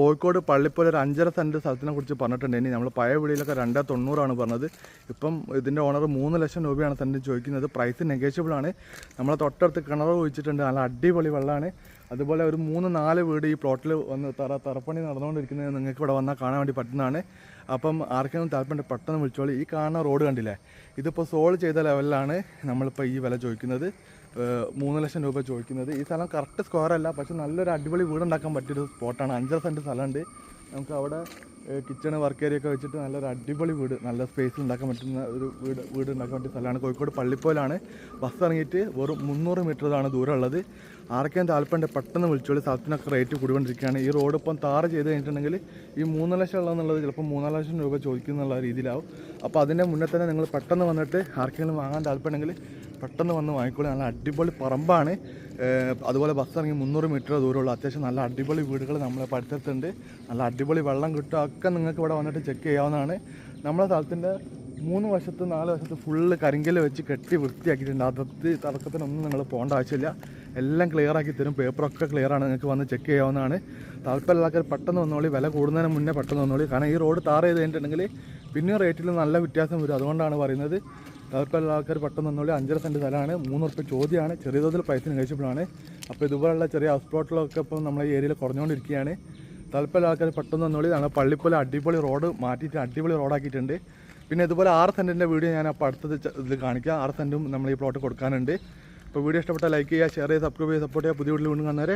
കോഴിക്കോട് പള്ളിപ്പോലെ ഒരു 5.5 സെൻറ്റ് സ്ഥലത്തിനെ കുറിച്ച് പറഞ്ഞിട്ടുണ്ട്. ഇനി നമ്മൾ പഴയ വീടിലൊക്കെ 2.90 പറഞ്ഞത്. ഇപ്പം ഇതിൻ്റെ ഓണർ 3 ലക്ഷം രൂപയാണ് സെൻറ്റിന് ചോദിക്കുന്നത്. പ്രൈസ് നെഗോഷ്യബിൾ ആണ്. നമ്മളെ തൊട്ടടുത്ത് കിണർ ഒഴിച്ചിട്ടുണ്ട്. നല്ല അടിപൊളി വെള്ളമാണ്. അതുപോലെ ഒരു 3-4 വീട് ഈ പ്ലോട്ടിൽ വന്ന് തറപ്പണി നടന്നുകൊണ്ടിരിക്കുന്നത് നിങ്ങൾക്ക് ഇവിടെ വന്നാൽ കാണാൻ വേണ്ടി പറ്റുന്നതാണ്. അപ്പം ആർക്കെങ്കിലും താല്പര്യം പെട്ടെന്ന് വിളിച്ചോളൂ. ഈ കാണുന്ന റോഡ് കണ്ടില്ലേ, ഇതിപ്പോൾ സോൾവ് ചെയ്ത ലെവലിലാണ് നമ്മളിപ്പോൾ ഈ വില ചോദിക്കുന്നത്. 3 ലക്ഷം രൂപ ചോദിക്കുന്നത്. ഈ സ്ഥലം കറക്റ്റ് സ്ക്വയർ അല്ല, പക്ഷെ നല്ലൊരു അടിപൊളി വീടുണ്ടാക്കാൻ പറ്റിയൊരു സ്പോട്ടാണ്. 5.5 സെൻറ്റ് സ്ഥലമുണ്ട്. നമുക്ക് അവിടെ കിച്ചണ് വർക്ക് ഏരിയ ഒക്കെ വെച്ചിട്ട് നല്ലൊരു അടിപൊളി വീട്, നല്ല സ്പേസിൽ ഉണ്ടാക്കാൻ പറ്റുന്ന ഒരു വീട് ഉണ്ടാക്കാൻ പറ്റിയ സ്ഥലമാണ്. കോഴിക്കോട് പള്ളിപ്പോലാണ്. ബസ് ഇറങ്ങിയിട്ട് വെറും 300 മീറ്ററാണ് ദൂരമുള്ളത്. ആർക്കെങ്കിലും താല്പര്യം പെട്ടെന്ന് വിളിച്ചോളി. സ്ഥലത്തിനൊക്കെ റേറ്റ് കൂടിക്കൊണ്ടിരിക്കുകയാണ്. ഈ റോഡ് ഇപ്പം താറ് ചെയ്ത് കഴിഞ്ഞിട്ടുണ്ടെങ്കിൽ ഈ 3 ലക്ഷം ഉള്ളതെന്നുള്ളത് ചിലപ്പോൾ 3 ലക്ഷം രൂപ ചോദിക്കുന്നുള്ള രീതിയിലാവും. അപ്പോൾ അതിൻ്റെ മുന്നേ തന്നെ നിങ്ങൾ പെട്ടെന്ന് വന്നിട്ട് ആർക്കെങ്കിലും വാങ്ങാൻ താല്പര്യമുണ്ടെങ്കിൽ പെട്ടെന്ന് വന്ന് വാങ്ങിക്കോളി. നല്ല അടിപൊളി പറമ്പാണ്. അതുപോലെ ബസ് ഇറങ്ങി 300 മീറ്റർ ദൂരമുള്ള അത്യാവശ്യം നല്ല അടിപൊളി വീടുകൾ നമ്മളെ പരിസരത്തുണ്ട്. നല്ല അടിപൊളി വെള്ളം കിട്ടുക ഒക്കെ നിങ്ങൾക്ക് ഇവിടെ വന്നിട്ട് ചെക്ക് ചെയ്യാവുന്നതാണ്. നമ്മളെ സ്ഥലത്തിൻ്റെ 3 വശത്ത് 4 വശത്ത് ഫുള്ള് കരിങ്കല്ല് വെച്ച് കെട്ടി വൃത്തിയാക്കിയിട്ടുണ്ട്. അതിർത്തി തർക്കത്തിനൊന്നും നിങ്ങൾ പോകേണ്ട ആവശ്യമില്ല. എല്ലാം ക്ലിയർ ആക്കി തരും. പേപ്പറൊക്കെ ക്ലിയറാണ്. നിങ്ങൾക്ക് വന്ന് ചെക്ക് ചെയ്യാവുന്നതാണ്. താല്പര്യമുള്ള ആൾക്കാർ പെട്ടെന്ന് വന്നോളി. വില കൂടുന്നതിന് മുന്നേ പെട്ടെന്ന് വന്നോളി. കാരണം ഈ റോഡ് താറ് ചെയ്ത് കഴിഞ്ഞിട്ടുണ്ടെങ്കിൽ പിന്നെയും റേറ്റിൽ നല്ല വ്യത്യാസം വരും. അതുകൊണ്ടാണ് പറയുന്നത്. താല്പര്യമുള്ള ആൾക്കാർ പെട്ടെന്ന് വന്നോളി. 5.5 സെൻറ്റ് സ്ഥലമാണ്. 3 ഉറുപ്പിക ചോദ്യമാണ്. ചെറിയ തോതിൽ പ്രൈസ് നെഗോഷ്യബിളാണ്. അപ്പോൾ ഇതുപോലുള്ള ചെറിയ ഹൗസ് പ്ലോട്ടിലൊക്കെ ഇപ്പം നമ്മളെ ഈ ഏരിയയിൽ കുറഞ്ഞുകൊണ്ടിരിക്കുകയാണ്. താല്പര്യമുള്ള ആൾക്കാർ പെട്ടെന്ന് വന്നോളി. ഞങ്ങൾ പള്ളിപ്പോലെ അടിപൊളി റോഡ് മാറ്റിയിട്ട് അടിപൊളി റോഡാക്കിയിട്ടുണ്ട്. പിന്നെ ഇതുപോലെ 6 സെൻറ്റിൻ്റെ വീഡിയോ ഞാൻ അപ്പോൾ അടുത്തത് ഇതിൽ കാണിക്കാം. 6 സെൻറ്റും നമ്മൾ ഈ പ്ലോട്ട് കൊടുക്കാനുണ്ട്. അപ്പോൾ വീഡിയോ ഇഷ്ടപ്പെട്ടാൽ ലൈക്ക് ചെയ്യുക, ഷെയർ ചെയ്യുക, സബ്സ്ക്രൈബ് ചെയ്യുക, സപ്പോർട്ട് ചെയ്യുക. പുതിയ വീട്ടിൽ വീണ്ടും കാണുന്നവരെ